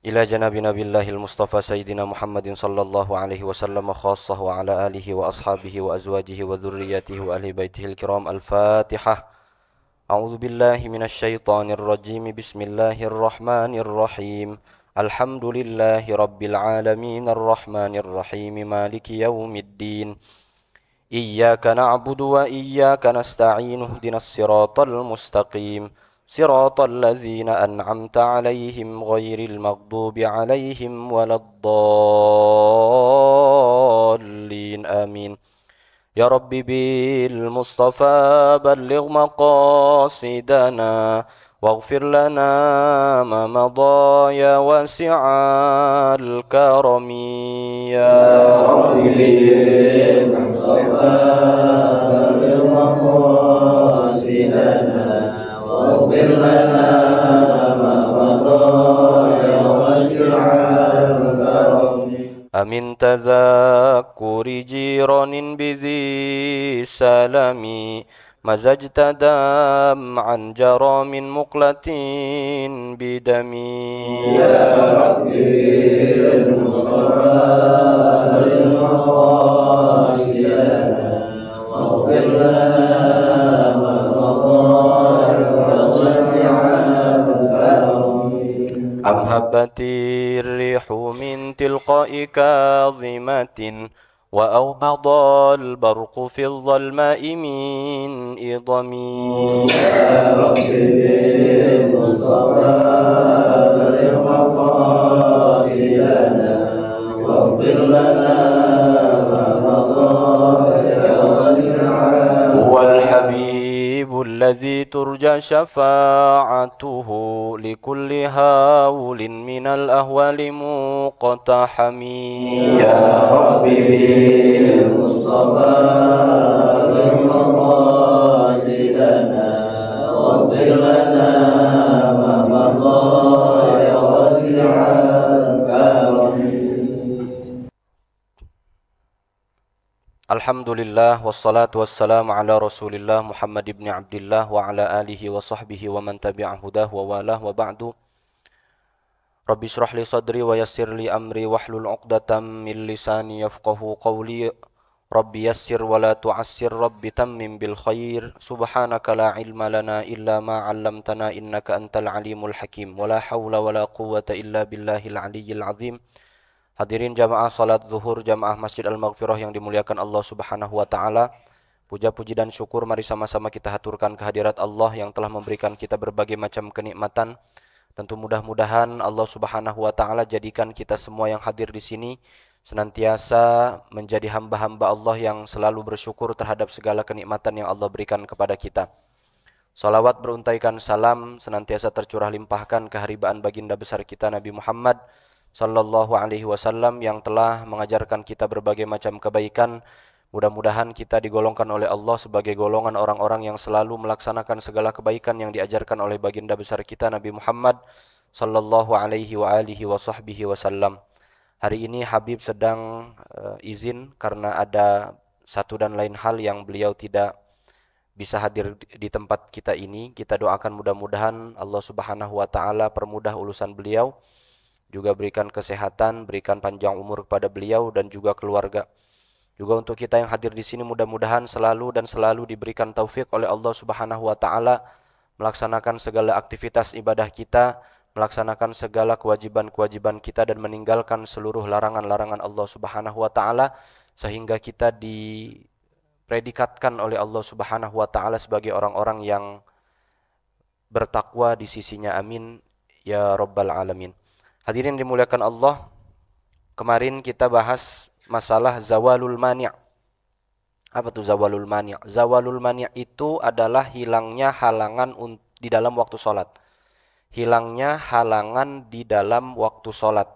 إلى جناب نبي الله المصطفى سيدنا محمد صلى الله عليه وسلم خاصة وعلى آله وأصحابه وأزواجه وذريته وأهل بيته الكرام الفاتحة. أعوذ بالله من الشيطان الرجيم. بسم الله الرحمن الرحيم. الحمد لله رب العالمين الرحمن الرحيم مالك يوم الدين. إياك نعبد وإياك نستعين. اهدنا الصراط المستقيم صراط الذين أنعمت عليهم غير المغضوب عليهم ولا الضالين آمين. يا رب بالمصطفى بلغ مقاصدنا واغفر لنا ما مضى يا واسع الكرم. يا رب بالمصطفى بلغ مقاصدنا واغفر لنا ما مضى يا واسع الكرم. أمن تذكر جيران بذي سلام مزجت دمعا جرى من مقلة بدمي. يا ربي المصطفى للمقاصدنا واغفر لنا ما مضى يا واسع الكرم. أم هبت الريح من تلقاء كاظمة وأومض البرق في الظلماء من إضمي. يا رب بالمصطفى بلغ مقاصدنا واغفر لنا ما مضى يا واسع. هو الحبيب الذي ترجى شفاعته لكل هول من الأهوال مقتحم. يا رب بالمصطفى بلغ مقاصدنا واغفر لنا ما مضى يا واسع الكرم. Alhamdulillah wassalatu wassalamu ala Rasulillah Muhammad ibn Abdillah wa ala alihi wa sahbihi wa man tabi'a hudah wa walah wa ba'du. Rabbi shrah li sadri wa yassir li amri wahlul 'uqdatam min lisani yafqahu qawli. Rabbi yassir wa la tu'assir, Rabbi tammim bil khair. Subhanaka la ilma lana illa ma 'allamtana innaka antal alimul hakim. Wa la hawla wa la quwwata illa billahil aliyyil azim. Hadirin jamaah salat zuhur jamaah Masjid Al-Maghfirah yang dimuliakan Allah Subhanahu wa taala. Puja puji dan syukur mari sama-sama kita haturkan kehadirat Allah yang telah memberikan kita berbagai macam kenikmatan. Tentu mudah-mudahan Allah Subhanahu wa taala jadikan kita semua yang hadir di sini senantiasa menjadi hamba-hamba Allah yang selalu bersyukur terhadap segala kenikmatan yang Allah berikan kepada kita. Salawat beruntaikan salam senantiasa tercurah limpahkan keharibaan baginda besar kita Nabi Muhammad sallallahu alaihi wasallam yang telah mengajarkan kita berbagai macam kebaikan. Mudah-mudahan kita digolongkan oleh Allah sebagai golongan orang-orang yang selalu melaksanakan segala kebaikan yang diajarkan oleh baginda besar kita Nabi Muhammad sallallahu alaihi wa alihi wa sahbihi wasallam. Hari ini Habib sedang izin karena ada satu dan lain hal yang beliau tidak bisa hadir di tempat kita ini. Kita doakan mudah-mudahan Allah Subhanahu wa taala permudah urusan beliau, juga berikan kesehatan, berikan panjang umur kepada beliau dan juga keluarga. Juga untuk kita yang hadir di sini mudah-mudahan selalu dan selalu diberikan taufik oleh Allah Subhanahu wa taala melaksanakan segala aktivitas ibadah kita, melaksanakan segala kewajiban-kewajiban kita dan meninggalkan seluruh larangan-larangan Allah Subhanahu wa taala sehingga kita dipredikatkan oleh Allah Subhanahu wa taala sebagai orang-orang yang bertakwa di sisinya. Amin ya rabbal alamin. Hadirin dimuliakan Allah, kemarin kita bahas masalah zawalul mani'. Apa tuh zawalul mani'? Zawalul mani' itu adalah hilangnya halangan di dalam waktu sholat. Hilangnya halangan di dalam waktu sholat.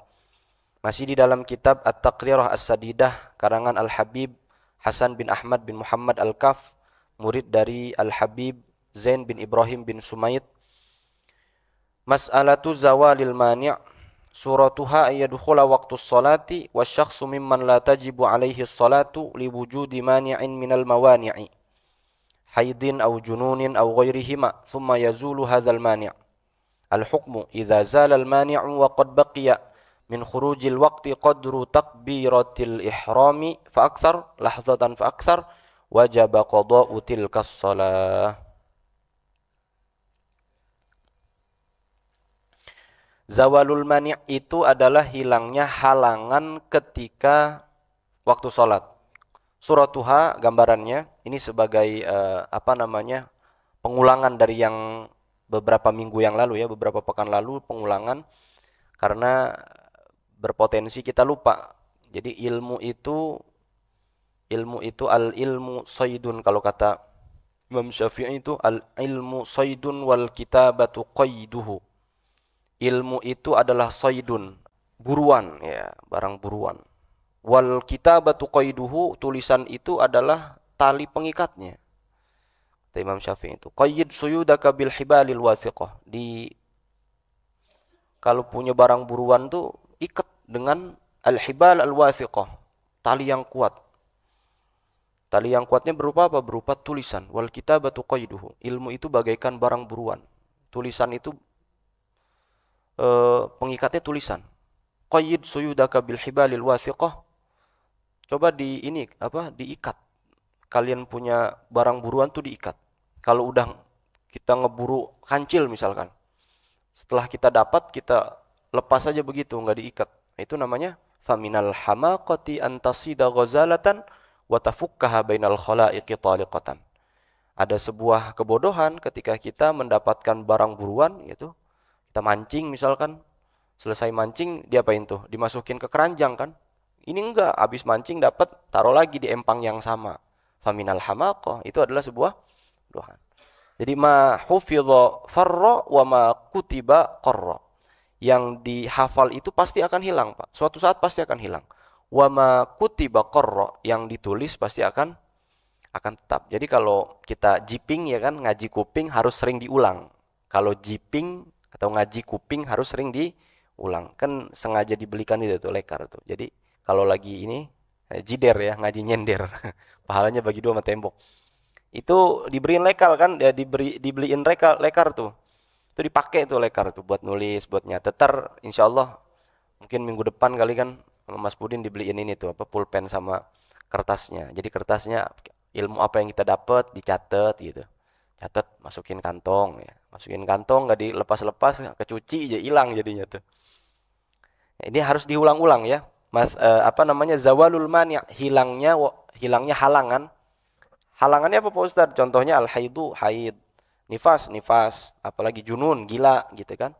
Masih di dalam kitab At-Taqrirah As-Sadidah karangan Al-Habib Hasan bin Ahmad bin Muhammad Al-Kaf, murid dari Al-Habib Zain bin Ibrahim bin Sumaid. Mas'alatu zawalil mani' suratuha ayyadkhula waqtus salati wasyakhsu mimman la tajibu alaihi salatu liwujudi mani'in minal mawani'i haidin aw jununin aw ghairihima thumma yazulu hadzal mani'. Al-hukmu idza zala al-mani'u wa qad baqiya min khurujil waqti qadru takbiratil ihrami fa akthar lahzatan fa akthar wajaba qada'u tilkas shalah. Zawalul mani' itu adalah hilangnya halangan ketika waktu sholat. Surah Tuha gambarannya ini sebagai pengulangan dari yang beberapa minggu yang lalu ya, beberapa pekan lalu pengulangan karena berpotensi kita lupa. Jadi ilmu itu al ilmu saydun, kalau kata Imam Syafi'i itu al ilmu saydun wal kitabatu qayduhu. Ilmu itu adalah saydun, buruan ya, barang buruan. Wal kitabatu qayduhu, tulisan itu adalah tali pengikatnya. Kata Imam Syafi'i itu, qayyid suyudaka bil hibalil wathiqah. Kalau punya barang buruan tuh ikat dengan al-hibal al-wathiqah, tali yang kuat. Tali yang kuatnya berupa apa? Berupa tulisan. Wal kitabatu qayduhu. Ilmu itu bagaikan barang buruan. Tulisan itu pengikatnya tulisan. Qayyid suyudaka bil hibalil wathiqah. Coba diikat. Kalian punya barang buruan tuh diikat. Kalau udah kita ngeburu kancil misalkan, setelah kita dapat, kita lepas aja begitu, nggak diikat. Itu namanya faminal hamaqati antasida ghazalatan wa tafukkaha bainal khalaiqi taliqatan. Ada sebuah kebodohan ketika kita mendapatkan barang buruan gitu. Kita mancing misalkan, selesai mancing diapain tuh? Dimasukin ke keranjang kan? Ini enggak, habis mancing dapat, taruh lagi di empang yang sama. Faminal hamaqah, itu adalah sebuah dohan. Jadi ma hufidha farra wa ma kutiba qarra. Yang dihafal itu pasti akan hilang, Pak. Suatu saat pasti akan hilang. Wa ma kutiba qarra, yang ditulis pasti akan tetap. Jadi kalau kita jiping ya kan, ngaji kuping harus sering diulang. Kalau jiping atau ngaji kuping harus sering diulang. Kan sengaja dibelikan itu tuh lekar tuh. Jadi kalau lagi ini jider ya, ngaji nyender. Pahalanya bagi dua sama tembok. Itu diberiin lekar kan, ya dibeliin lekar tuh. Itu dipakai tuh lekar tuh buat nulis, buat nyatet. Insyaallah mungkin minggu depan kali kan Mas Pudin dibeliin ini tuh pulpen sama kertasnya. Jadi kertasnya ilmu apa yang kita dapat dicatat gitu. Catat, masukin kantong ya. Masukin kantong nggak dilepas-lepas, kecuci aja hilang jadinya tuh. Ini harus diulang-ulang ya. Zawalul mani', hilangnya halangan. Halangannya apa Pak Ustadz? Contohnya al-haidu, haid, nifas, apalagi junun, gila gitu kan.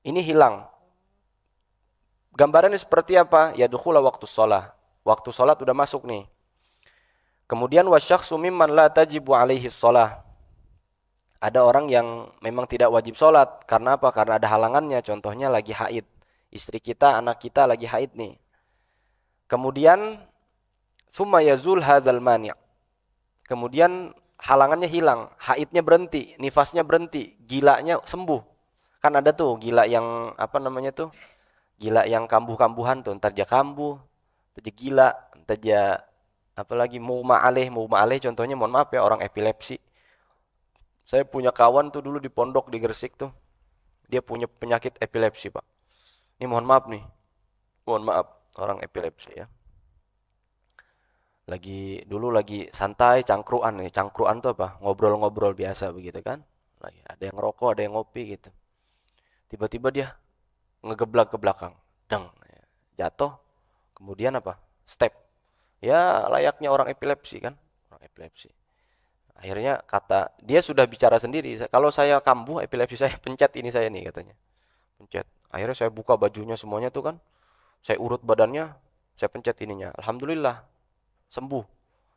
Ini hilang. Gambarannya seperti apa? Ya dukhula waktu sholat. Waktu sholat udah masuk nih. Kemudian wasyakhsu mimman la tajibu alaihi sholah. Ada orang yang memang tidak wajib sholat. Karena apa? Karena ada halangannya. Contohnya lagi haid. Istri kita, anak kita lagi haid nih. Kemudian summa yazul hadzal mani'. Kemudian halangannya hilang, haidnya berhenti, nifasnya berhenti, gilanya sembuh. Kan ada tuh gila yang gila yang kambuh-kambuhan tuh, entar dia kambuh, entar dia gila, entar dia apalagi mughma alaih contohnya, mohon maaf ya, orang epilepsi. Saya punya kawan tuh dulu di pondok di Gresik tuh. Dia punya penyakit epilepsi, Pak. Ini mohon maaf nih. Mohon maaf orang epilepsi ya. Dulu lagi santai cangkruan nih. Cangkruan tuh apa? Ngobrol-ngobrol biasa begitu kan. Lagi ada yang ngerokok, ada yang ngopi gitu. Tiba-tiba dia ngegeblak ke belakang. Deng. Jatuh. Kemudian apa? Step. Ya layaknya orang epilepsi kan. Orang epilepsi. Akhirnya dia sudah bicara sendiri. Kalau saya kambuh epilepsi saya, pencet ini saya nih katanya. Pencet. Akhirnya saya buka bajunya semuanya tuh kan. Saya urut badannya. Saya pencet ininya. Alhamdulillah. Sembuh.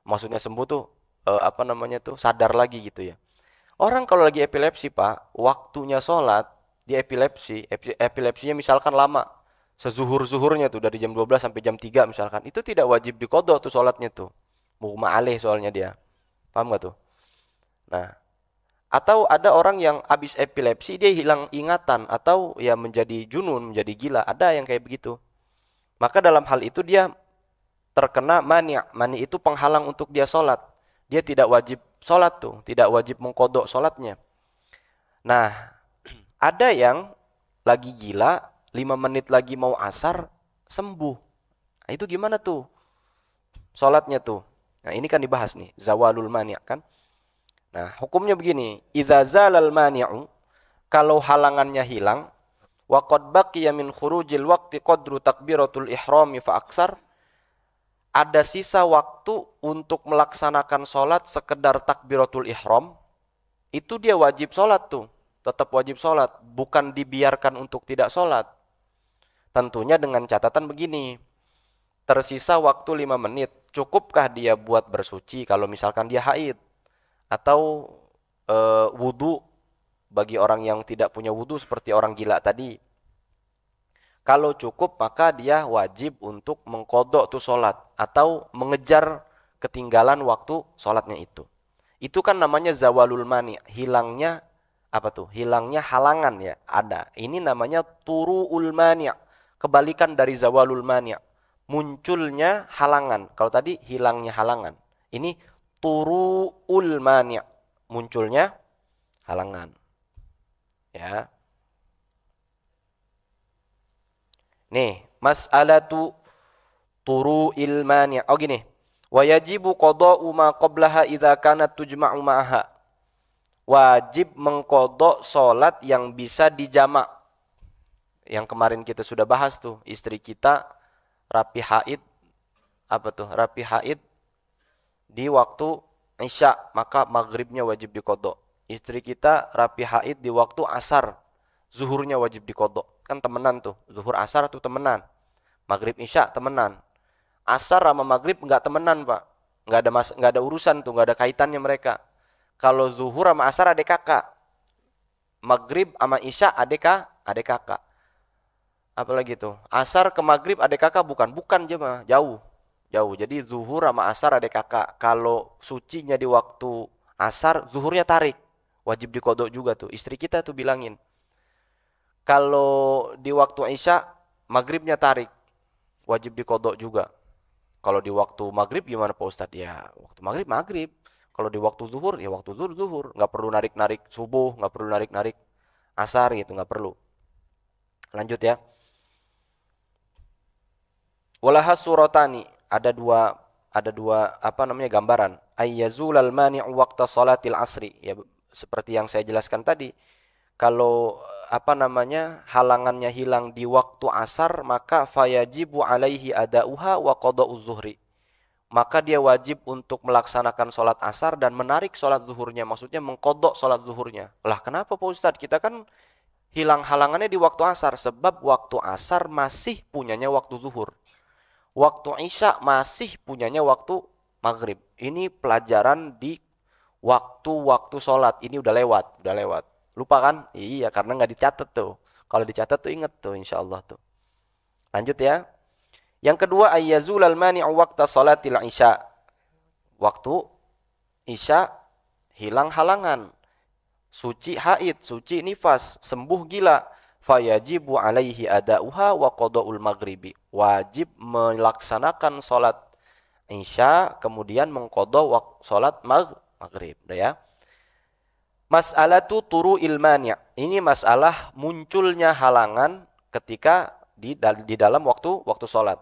Maksudnya sembuh tuh sadar lagi gitu ya. Orang kalau lagi epilepsi, Pak, waktunya sholat, dia epilepsinya misalkan lama, sezuhur-zuhurnya tuh dari jam 12 sampai jam 3 misalkan, itu tidak wajib diqadha tuh sholatnya tuh. Mughma alaih soalnya dia. Paham gak tuh? Nah, atau ada orang yang habis epilepsi dia hilang ingatan atau ya menjadi junun, menjadi gila, ada yang kayak begitu. Maka dalam hal itu dia terkena mani'. Mani' itu penghalang untuk dia sholat. Dia tidak wajib sholat tuh, tidak wajib mengqadha sholatnya. Nah, Ada yang lagi gila, 5 menit lagi mau asar, sembuh. Nah, itu gimana tuh? Sholatnya tuh. Nah, ini kan dibahas nih, zawalul mani' kan. Nah, hukumnya begini, idza zalal mani'u, kalau halangannya hilang, wa qad baqiya min khurujil waqti qadru takbiratul ihrami fa aksar, ada sisa waktu untuk melaksanakan sholat sekedar takbiratul ihram, itu dia wajib sholat tuh. Tetap wajib sholat, bukan dibiarkan untuk tidak sholat. Tentunya dengan catatan begini, tersisa waktu 5 menit, cukupkah dia buat bersuci kalau misalkan dia haid? Atau wudu bagi orang yang tidak punya wudu seperti orang gila tadi. Kalau cukup maka dia wajib untuk mengkodok tuh sholat atau mengejar ketinggalan waktu sholatnya itu. Itu kan namanya zawalul mani, hilangnya apa tuh? Hilangnya halangan ya, ada. Ini namanya turu'ul mani, kebalikan dari zawalul mani. Munculnya halangan. Kalau tadi hilangnya halangan. Ini turu'ul mani, munculnya halangan. Ya. Nih, mas'alatu turu'il mani'. Oh gini. Wa yajibu qada'u ma qablaha idza kanat tujma'u ma'aha. Wajib mengkodok salat yang bisa dijamak. Yang kemarin kita sudah bahas tuh, istri kita rapi haid, apa tuh? Rapi haid di waktu Isya, maka maghribnya wajib dikodok. Istri kita rapi haid di waktu asar, zuhurnya wajib dikodok. Kan temenan tuh, zuhur asar tuh temenan. Maghrib Isya temenan. Asar sama maghrib nggak temenan, Pak. Nggak ada urusan tuh, nggak ada kaitannya mereka. Kalau zuhur sama asar adik kakak. Maghrib sama Isya adik kakak. Apalagi tuh? Asar ke maghrib adik kakak bukan jemaah, jauh. Jauh. Jadi zuhur sama asar adik kakak. Kalau sucinya di waktu asar, zuhurnya tarik. Wajib dikodok juga tuh. Istri kita tuh bilangin. Kalau di waktu Isya, maghribnya tarik. Wajib dikodok juga. Kalau di waktu maghrib gimana Pak Ustadz? Ya, waktu maghrib. Kalau di waktu zuhur, ya waktu zuhur. Nggak perlu narik-narik subuh, nggak perlu narik-narik asar gitu, nggak perlu. Lanjut ya. Walahas suratani, ada dua apa namanya gambaran. Ayyazulal mani'u waqta salatil asri. Ya, seperti yang saya jelaskan tadi. Kalau apa namanya halangannya hilang di waktu asar, maka fayajibu alaihi adauha wa qada'uz zuhri. Maka dia wajib untuk melaksanakan sholat asar dan menarik sholat zuhurnya. Maksudnya mengkodok sholat zuhurnya. Lah kenapa Pak Ustadz? Kita kan hilang halangannya di waktu asar. Sebab waktu asar masih punyanya waktu zuhur. Waktu Isya masih punyanya waktu maghrib. Ini pelajaran di waktu-waktu sholat. Ini udah lewat. Lupa kan? Iya, karena nggak dicatat tuh. Kalau dicatat tuh inget tuh, insya Allah tuh. Lanjut ya. Yang kedua, ayyazulal mani'u waqta salatil isya. Waktu Isya hilang halangan. Suci haid, suci nifas, sembuh gila. Fayajibu alaihi ada'uha wa qada'ul maghribi. Wajib melaksanakan salat Isya, kemudian mengqadha salat maghrib. Udah ya. Mas'alatu turu'il mani'. Ini masalah munculnya halangan ketika di dalam waktu salat.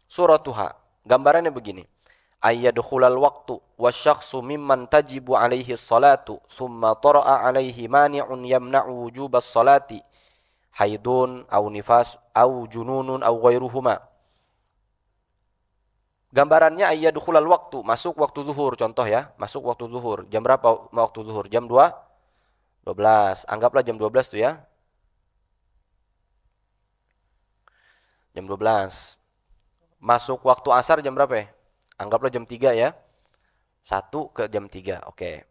Suratuha. Gambarannya begini. Ayyadkhulal waqtu wasyakhsu mimman tajibu alaihi salatu thumma tara'a alaihi mani'un yamna'u wujubas salati haidun au nifas au jununun au ghairuhuma. Gambarannya ayyadkhulal waqtu, masuk waktu zuhur contoh ya, masuk waktu zuhur. Jam berapa waktu zuhur? Jam 12. Anggaplah jam 12 tuh ya. Jam 12. Masuk waktu asar jam berapa ya? Anggaplah jam 3 ya. 1 ke jam 3. Oke.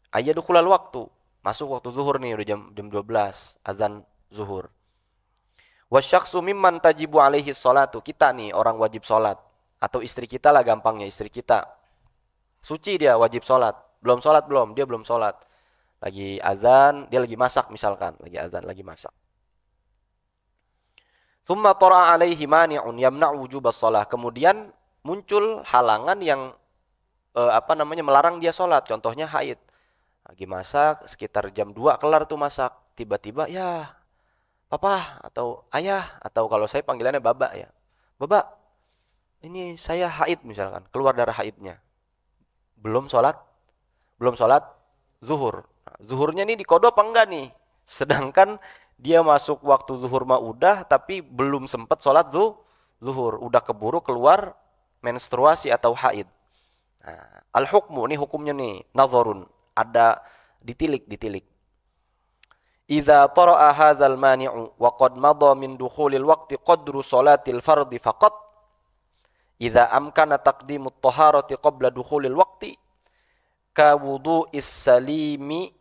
Ayyadkhulal waktu. Masuk waktu zuhur nih udah jam 12. Azan zuhur. Wasyakhsu mimman tajibu alaihi sholatu. Kita nih orang wajib sholat. Atau istri kita lah gampangnya. Istri kita. Suci dia wajib sholat. Belum sholat belum. Dia belum sholat. Lagi azan. Dia lagi masak misalkan. Lagi azan. Lagi masak. Tsumma tara'a alaihi mani'un yamna'u wujubas shalah. Kemudian muncul halangan yang melarang dia sholat. Contohnya haid. Lagi masak sekitar jam 2 kelar tuh masak. tiba-tiba ya papa atau ayah atau kalau saya panggilannya baba ya. Baba, ini saya haid misalkan, keluar darah haidnya. Belum sholat, belum sholat zuhur. Nah, zuhurnya nih dikodok apa enggak nih? Sedangkan dia masuk waktu zuhur mah udah, tapi belum sempat sholat zuhur. Udah keburu keluar menstruasi atau haid. Nah, al-hukmu, nih hukumnya nih, nazarun. Ada ditilik. Idza tara'a hadzal mani'u wa qad madha min dukhulil waqti qadru sholatil fardhi faqat idza amkana taqdimut taharati qabla dukhulil waqti ka wudu'is salimi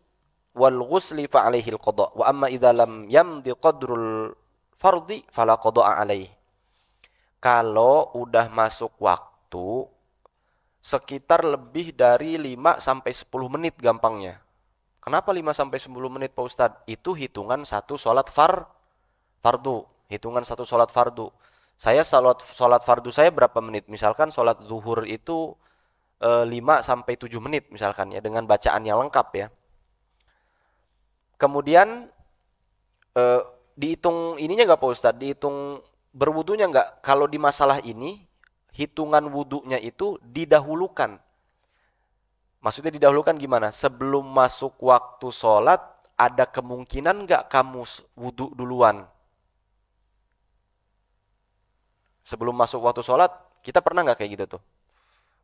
wal ghusli fa alaihi al qada wa amma idza lam yamdi qadrul fardhi fala qada'a alaihi. Kalau udah masuk waktu sekitar lebih dari 5 sampai 10 menit gampangnya. Kenapa 5 sampai 10 menit Pak Ustadz? Itu hitungan satu sholat fardu. Hitungan satu sholat fardu. Saya sholat fardu saya berapa menit? Misalkan sholat zuhur itu 5 sampai 7 menit misalkan ya. Dengan bacaan yang lengkap ya. Kemudian dihitung ininya nggak Pak Ustadz? Dihitung berwudunya nggak? Kalau di masalah ini, hitungan wudunya itu didahulukan. Maksudnya didahulukan gimana? Sebelum masuk waktu sholat, ada kemungkinan nggak kamu wudhu duluan? Sebelum masuk waktu sholat, kita pernah nggak kayak gitu tuh?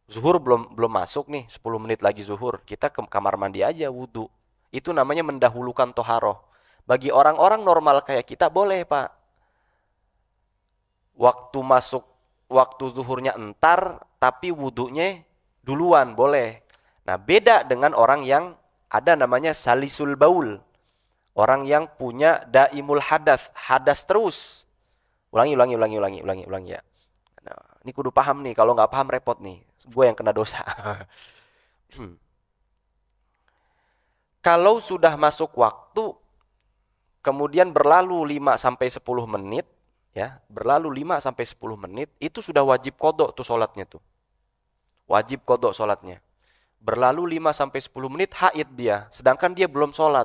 Zuhur belum masuk nih, 10 menit lagi zuhur. Kita ke kamar mandi aja wudhu. Itu namanya mendahulukan toharoh. Bagi orang-orang normal kayak kita boleh Pak. Waktu zuhurnya entar, tapi wudhunya duluan boleh. Nah, beda dengan orang yang ada namanya salisul baul. Orang yang punya daimul hadas terus. Ulangi ya. Nah, ini kudu paham nih, kalau nggak paham repot nih. Gue yang kena dosa. Kalau sudah masuk waktu, kemudian berlalu 5 sampai 10 menit, ya, berlalu 5 sampai 10 menit, itu sudah wajib kodok tuh sholatnya tuh. Wajib kodok sholatnya. Berlalu 5 sampai 10 menit haid dia, sedangkan dia belum sholat.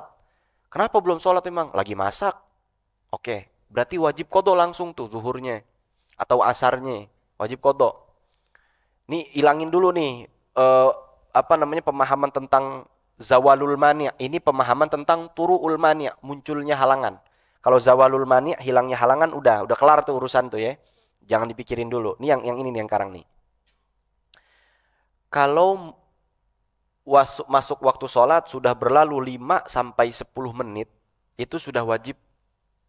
Kenapa belum sholat emang? Lagi masak. Oke, berarti wajib kodok langsung tuh zuhurnya atau asarnya, wajib kodok. Nih ilangin dulu nih pemahaman tentang zawalul mani'. Ini pemahaman tentang turu'ul mani', munculnya halangan. Kalau zawalul mani', hilangnya halangan udah kelar tuh urusan tuh ya. Jangan dipikirin dulu. Nih yang ini nih yang karang nih. Kalau masuk waktu sholat sudah berlalu 5 sampai 10 menit, itu sudah wajib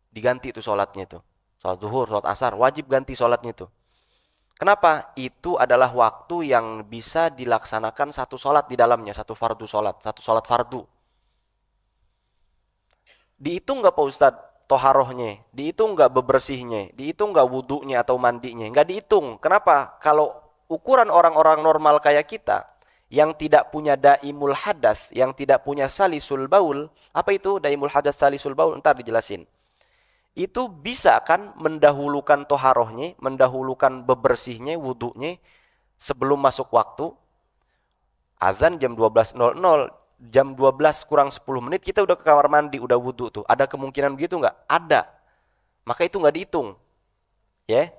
diganti itu sholatnya itu. Sholat zuhur, sholat asar, wajib ganti sholatnya itu. Kenapa? Itu adalah waktu yang bisa dilaksanakan satu sholat di dalamnya, satu sholat fardu. Dihitung nggak Pak Ustadz toharohnya? Dihitung nggak bebersihnya? Dihitung nggak wudhunya atau mandinya? Nggak dihitung. Kenapa? Kalau ukuran orang-orang normal kayak kita, yang tidak punya daimul hadas, yang tidak punya salisul baul. Apa itu daimul hadas salisul baul? Ntar dijelasin. Itu bisa kan mendahulukan toharohnya, mendahulukan bebersihnya, wudhunya sebelum masuk waktu. Azan jam 12.00, jam 12 kurang 10 menit kita udah ke kamar mandi, udah wudhu tuh. Ada kemungkinan begitu nggak? Ada. Maka itu nggak dihitung. Ya.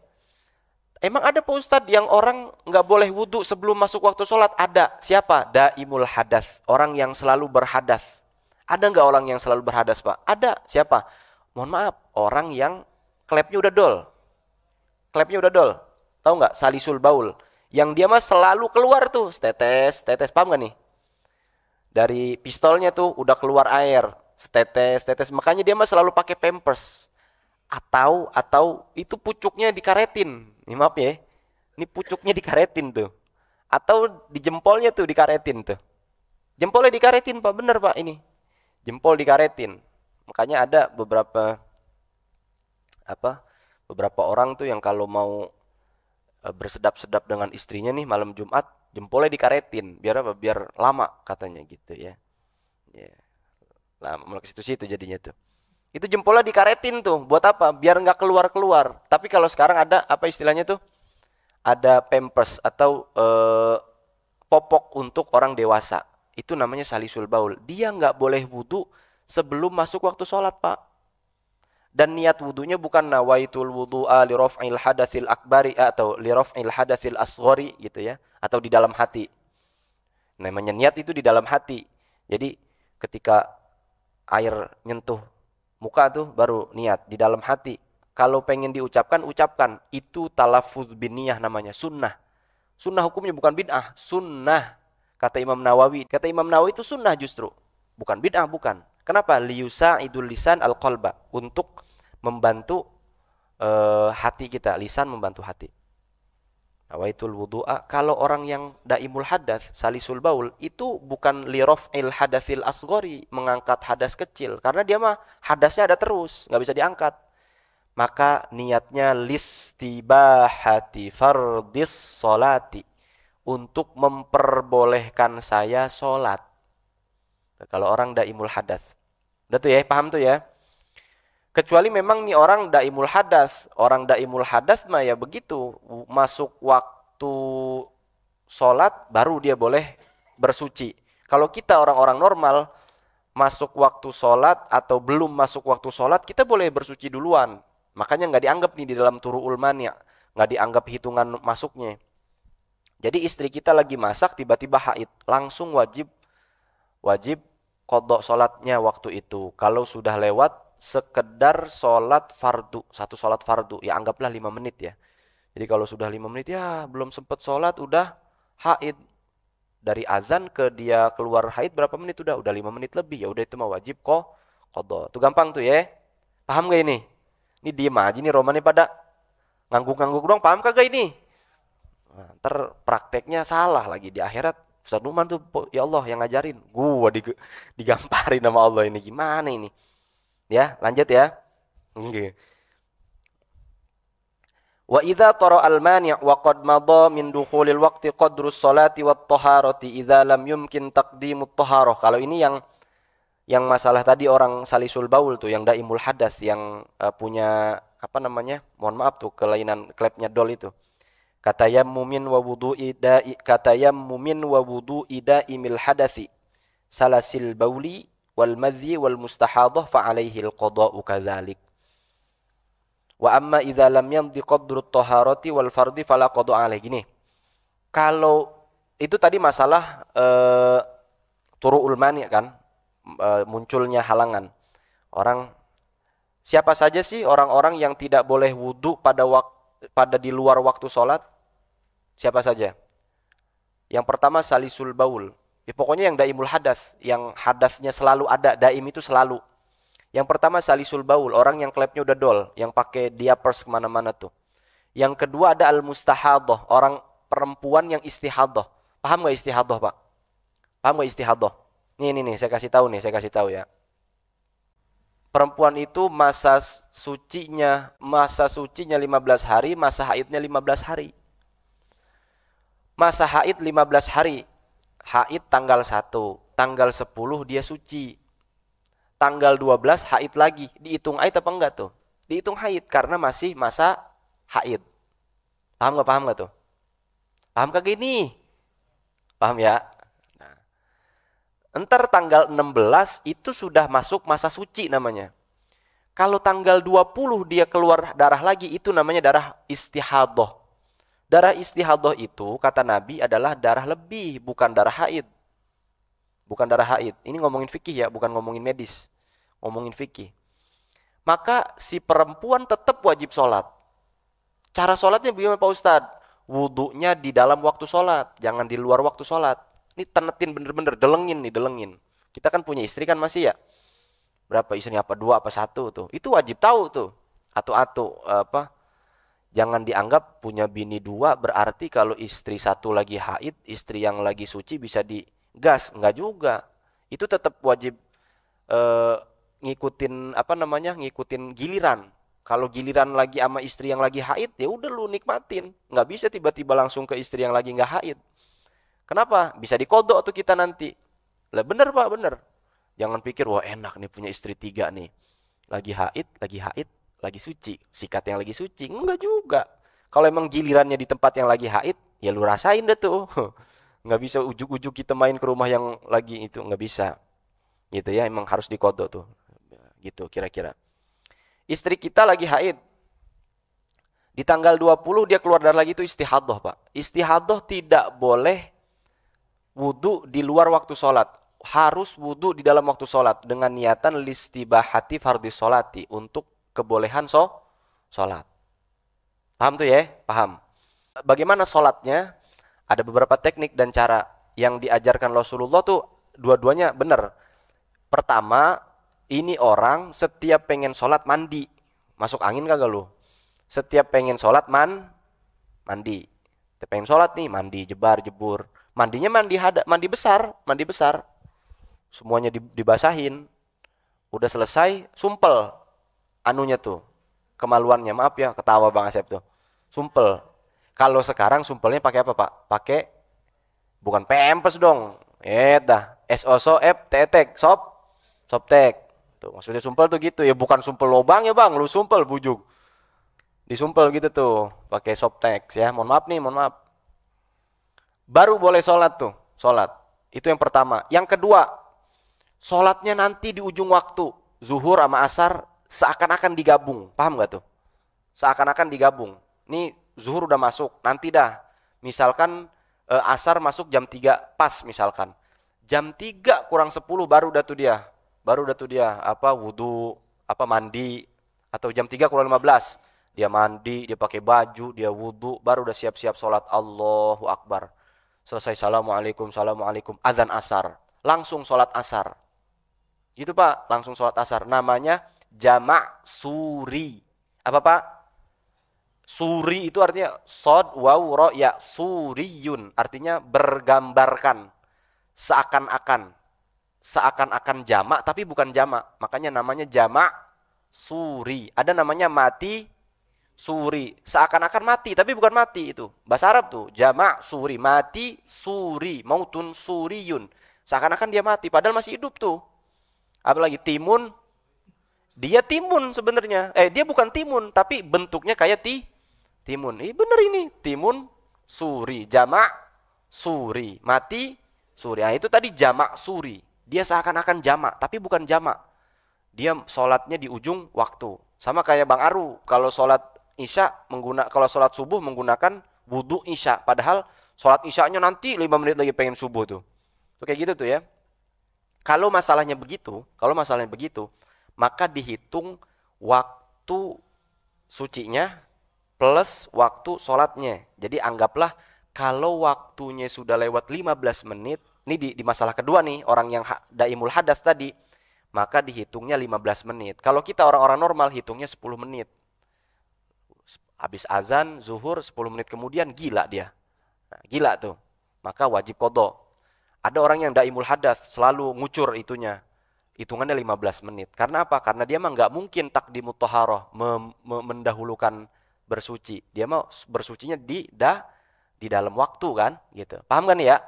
Emang ada Pak Ustadz yang orang nggak boleh wudhu sebelum masuk waktu sholat? Ada. Siapa? Daimul hadas. Orang yang selalu berhadas. Ada nggak orang yang selalu berhadas Pak? Ada. Siapa? Mohon maaf. Orang yang klepnya udah dol. Klepnya udah dol. Tahu nggak? Salisul baul. Yang dia mah selalu keluar tuh. Tetes. Paham nggak nih? Dari pistolnya tuh udah keluar air. Tetes. Makanya dia mah selalu pakai pampers. Atau itu pucuknya dikaretin. Ini maaf ya. Ini pucuknya dikaretin tuh. Atau di jempolnya tuh dikaretin tuh. Jempolnya dikaretin Pak, bener Pak ini. Jempol dikaretin. Makanya ada beberapa orang tuh yang kalau mau bersedap-sedap dengan istrinya nih malam Jumat, jempolnya dikaretin. Biar apa? Biar lama katanya gitu ya. Ya. Lama ke situ-situ jadinya tuh. Itu jempolnya dikaretin tuh. Buat apa? Biar nggak keluar-keluar. Tapi kalau sekarang ada apa istilahnya tuh? Ada pampers atau popok untuk orang dewasa. Itu namanya salisul baul. Dia nggak boleh wudhu sebelum masuk waktu sholat, Pak. Dan niat wudunya bukan nawaitul wudu'a li raf'il hadatsil akbari atau li raf'il hadatsil asghari gitu ya, atau di dalam hati. Namanya niat itu di dalam hati. Jadi ketika air nyentuh muka tuh baru niat di dalam hati. Kalau pengen diucapkan, ucapkan. Itu talaffuz biniyah namanya, sunnah. Sunnah hukumnya bukan bid'ah, sunnah. Kata Imam Nawawi. Kata Imam Nawawi itu sunnah justru. Bukan bid'ah, bukan. Kenapa? Liyusa'idul lisan al-qalba. Untuk membantu hati kita. Lisan membantu hati. Nawaitul wudu'a. Kalau orang yang daimul hadas, salisul baul, itu bukan liraf'il hadasil asghari, mengangkat hadas kecil. Karena dia mah hadasnya ada terus, nggak bisa diangkat. Maka niatnya listibahati fardis solati, untuk memperbolehkan saya sholat. Kalau orang daimul hadas. Udah tuh ya, paham tuh ya. Kecuali memang nih orang daimul hadas. Orang daimul hadas mah ya begitu. Masuk waktu sholat baru dia boleh bersuci. Kalau kita orang-orang normal, masuk waktu sholat atau belum masuk waktu sholat, kita boleh bersuci duluan. Makanya nggak dianggap nih di dalam turu'ul mani'. Nggak dianggap hitungan masuknya. Jadi istri kita lagi masak, tiba-tiba haid. Langsung wajib qadha sholatnya waktu itu. Kalau sudah lewat, sekedar sholat fardu, satu sholat fardu, ya anggaplah 5 menit ya. Jadi kalau sudah 5 menit, ya belum sempat sholat, udah haid. Dari azan ke dia keluar haid berapa menit udah 5 menit lebih, ya udah itu mah wajib kok qadha. Itu gampang tuh ya. Paham gak ini? Ini diem aja nih Romani pada ngangguk-ngangguk dong, paham kagak ini? Nah, ntar prakteknya salah lagi di akhirat. Ustaz Numan tuh, ya Allah yang ngajarin. Gua digamparin sama Allah ini, gimana ini? Ya, lanjut ya. Oke. Wa idza tara al-mani' wa qad madha min dukhulil waqti qadrus salati wat taharati idza lam yumkin taqdimut taharah. Kalau ini yang masalah tadi orang salisul baul tuh, yang daimul hadas, yang punya apa namanya? Mohon maaf tuh, kelainan klepnya dol itu. Katayammumin wa wudu'i daimil hadasi salasil bauli wal madhi wal mustahadah fa alaihi al qada'u kadzalik. Wa amma idza lam yamdi qadru at-taharati wal fardi fala qada'a alaihi. Gini. Kalau itu tadi masalah turu'ul mani' kan, munculnya halangan. Orang siapa saja sih orang-orang yang tidak boleh wudu pada di luar waktu sholat? Siapa saja? Yang pertama salisul baul. Ya, pokoknya yang daimul hadas, yang hadasnya selalu ada, daim itu selalu. Yang pertama salisul baul, orang yang klepnya udah dol, yang pakai diapers kemana-mana tuh. Yang kedua ada al-mustahadah, orang perempuan yang istihadah. Paham gak istihadah, Pak? Paham gak istihadah? Nih, saya kasih tahu ya. Perempuan itu masa sucinya 15 hari, masa haidnya 15 hari. Masa haid 15 hari. Haid tanggal 1, tanggal 10 dia suci. Tanggal 12 haid lagi. Dihitung haid apa enggak tuh? Dihitung haid karena masih masa haid. Paham enggak tuh? Paham kagak ini? Paham ya? Nah, entar tanggal 16 itu sudah masuk masa suci namanya. Kalau tanggal 20 dia keluar darah lagi, itu namanya darah istihadah. Darah istihadah itu, kata Nabi, adalah darah lebih, bukan darah haid. Bukan darah haid. Ini ngomongin fikih ya, bukan ngomongin medis. Ngomongin fikih. Maka si perempuan tetap wajib sholat. Cara sholatnya bagaimana Pak Ustadz? Wudunya di dalam waktu sholat, jangan di luar waktu sholat. Ini tenetin bener-bener, delengin. Kita kan punya istri kan masih ya? Berapa istrinya, apa 2 apa 1 tuh? Itu wajib tahu tuh. Atau apa? Jangan dianggap punya bini 2 berarti kalau istri 1 lagi haid, istri yang lagi suci bisa digas. Enggak juga. Itu tetap wajib ngikutin ngikutin giliran. Kalau giliran lagi sama istri yang lagi haid, ya udah lu nikmatin. Enggak bisa tiba-tiba langsung ke istri yang lagi enggak haid. Kenapa? Bisa dikodok tuh kita nanti. Lah bener Pak, bener. Jangan pikir wah enak nih punya istri 3 nih. Lagi haid, lagi suci, sikat yang lagi suci. Enggak juga. Kalau emang gilirannya di tempat yang lagi haid, ya lu rasain deh tuh. Enggak bisa ujuk-ujuk kita main ke rumah yang lagi itu, enggak bisa. Gitu ya, emang harus diqadha tuh. Gitu kira-kira. Istri kita lagi haid. Di tanggal 20 dia keluar darah lagi itu istihadhah, Pak. Istihadhah tidak boleh wudu di luar waktu sholat. Harus wudu di dalam waktu sholat dengan niatan listibahati fardhi sholati, untuk kebolehan sholat. Paham tuh ya? Paham. Bagaimana sholatnya? Ada beberapa teknik dan cara yang diajarkan Rasulullah tuh dua-duanya benar. Pertama, ini orang setiap pengen sholat mandi. Masuk angin kagak lu? Setiap pengen sholat mandi. Setiap pengen sholat nih mandi, jebar, jebur. Mandinya mandi besar, mandi besar. Semuanya dibasahin. Udah selesai, sumpel anunya tuh. Kemaluannya, maaf ya, ketawa Bang Asep tuh. Sumpel. Kalau sekarang sumpelnya pakai apa, Pak? Pakai bukan pempes dong. Dah. SOSOF Soptek. Tuh, maksudnya sumpel tuh gitu. Ya bukan sumpel lobang ya, Bang. Lu sumpel bujuk. Disumpel gitu tuh, pakai Soptex ya. Mohon maaf nih, mohon maaf. Baru boleh sholat tuh, sholat. Itu yang pertama. Yang kedua, sholatnya nanti di ujung waktu. Zuhur sama asar seakan-akan digabung. Paham gak tuh? Seakan-akan digabung. Nih zuhur udah masuk, nanti dah. Misalkan asar masuk jam 3 pas misalkan. Jam 3 kurang 10 baru dah tuh dia. Baru dah tuh dia apa wudu, apa mandi, atau jam 3 kurang 15. Dia mandi, dia pakai baju, dia wudu, baru udah siap-siap sholat. Allahu Akbar. Selesai assalamualaikum, assalamualaikum, azan asar. Langsung sholat asar. Gitu Pak, langsung sholat asar. Namanya jamak suri. Apa Pak? Suri itu artinya sod, waw, ro, ya, suriyun. Artinya bergambarkan. Seakan-akan. Seakan-akan jamak, tapi bukan jamak. Makanya namanya jamak suri. Ada namanya mati suri. Seakan-akan mati, tapi bukan mati itu. Bahasa Arab tuh, jamak suri. Mati suri. Mautun suriyun. Seakan-akan dia mati, padahal masih hidup tuh. Apalagi timun. Dia timun sebenarnya. Dia bukan timun, tapi bentuknya kayak timun. Bener ini. Timun suri. Jamak suri. Mati suri. Nah, itu tadi jamak suri. Dia seakan-akan jamak, tapi bukan jamak. Dia sholatnya di ujung waktu. Sama kayak Bang Aru. Kalau sholat isya kalau sholat subuh menggunakan wudhu isya. Padahal sholat isyanya nanti 5 menit lagi pengen subuh tuh. Kayak gitu tuh ya. Kalau masalahnya begitu, maka dihitung waktu sucinya plus waktu sholatnya. Jadi anggaplah kalau waktunya sudah lewat 15 menit, ini di masalah kedua nih, orang yang daimul hadas tadi, maka dihitungnya 15 menit. Kalau kita orang-orang normal, hitungnya 10 menit. Habis azan, zuhur, 10 menit kemudian, gila dia. Nah, gila tuh. Maka wajib qadha. Ada orang yang daimul hadas, selalu ngucur itunya. Hitungannya 15 menit. Karena apa? Karena dia mah nggak mungkin takdimut thaharah, mendahulukan bersuci. Dia mau bersucinya di dalam waktu kan, gitu. Paham kan ya?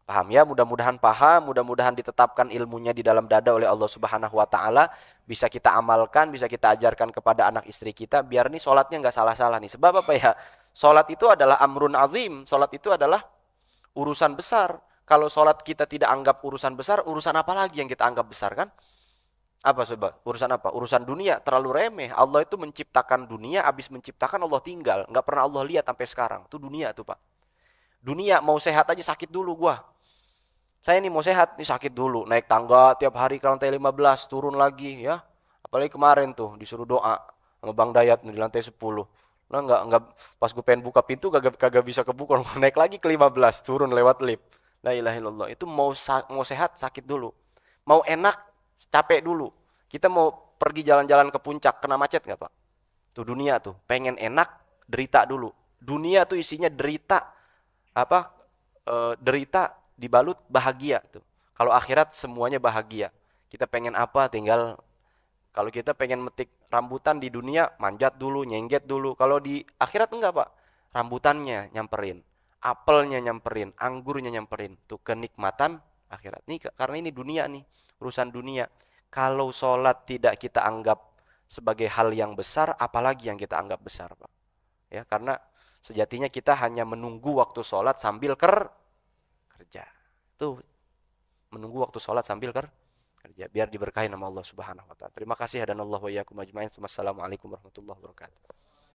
Paham ya? Mudah-mudahan paham, mudah-mudahan ditetapkan ilmunya di dalam dada oleh Allah Subhanahu wa taala, bisa kita amalkan, bisa kita ajarkan kepada anak istri kita biar nih sholatnya nggak salah-salah nih. Sebab apa ya? Sholat itu adalah amrun azim, sholat itu adalah urusan besar. Kalau sholat kita tidak anggap urusan besar, urusan apa lagi yang kita anggap besar kan? Apa coba? Urusan apa? Urusan dunia, terlalu remeh. Allah itu menciptakan dunia, habis menciptakan Allah tinggal. Nggak pernah Allah lihat sampai sekarang. Itu dunia tuh Pak. Dunia mau sehat aja sakit dulu gua. Saya nih mau sehat, nih sakit dulu. Naik tangga tiap hari ke lantai 15, turun lagi ya. Apalagi kemarin tuh disuruh doa sama Bang Dayat di lantai 10. Nah nggak pas gue pengen buka pintu kagak bisa kebuka. Naik lagi ke 15, turun lewat lift. La ilaha illallah. Itu mau sehat sakit dulu. Mau enak capek dulu. Kita mau pergi jalan-jalan ke puncak kena macet nggak Pak? Tuh dunia tuh, pengen enak derita dulu. Dunia tuh isinya derita apa? Derita dibalut bahagia tuh. Kalau akhirat semuanya bahagia. Kita pengen apa tinggal, kalau kita pengen metik rambutan di dunia manjat dulu, nyengget dulu. Kalau di akhirat enggak Pak. Rambutannya nyamperin, apelnya nyamperin, anggurnya nyamperin. Tuh kenikmatan akhirat. Nih karena ini dunia nih, urusan dunia. Kalau sholat tidak kita anggap sebagai hal yang besar, apalagi yang kita anggap besar Pak. Ya, karena sejatinya kita hanya menunggu waktu sholat sambil kerja. Tuh, menunggu waktu sholat sambil kerja. Biar diberkahi nama Allah Subhanahu wa taala. Terima kasih, hadanallahu wa iyyakum ajmain. Wassalamualaikum warahmatullahi wabarakatuh.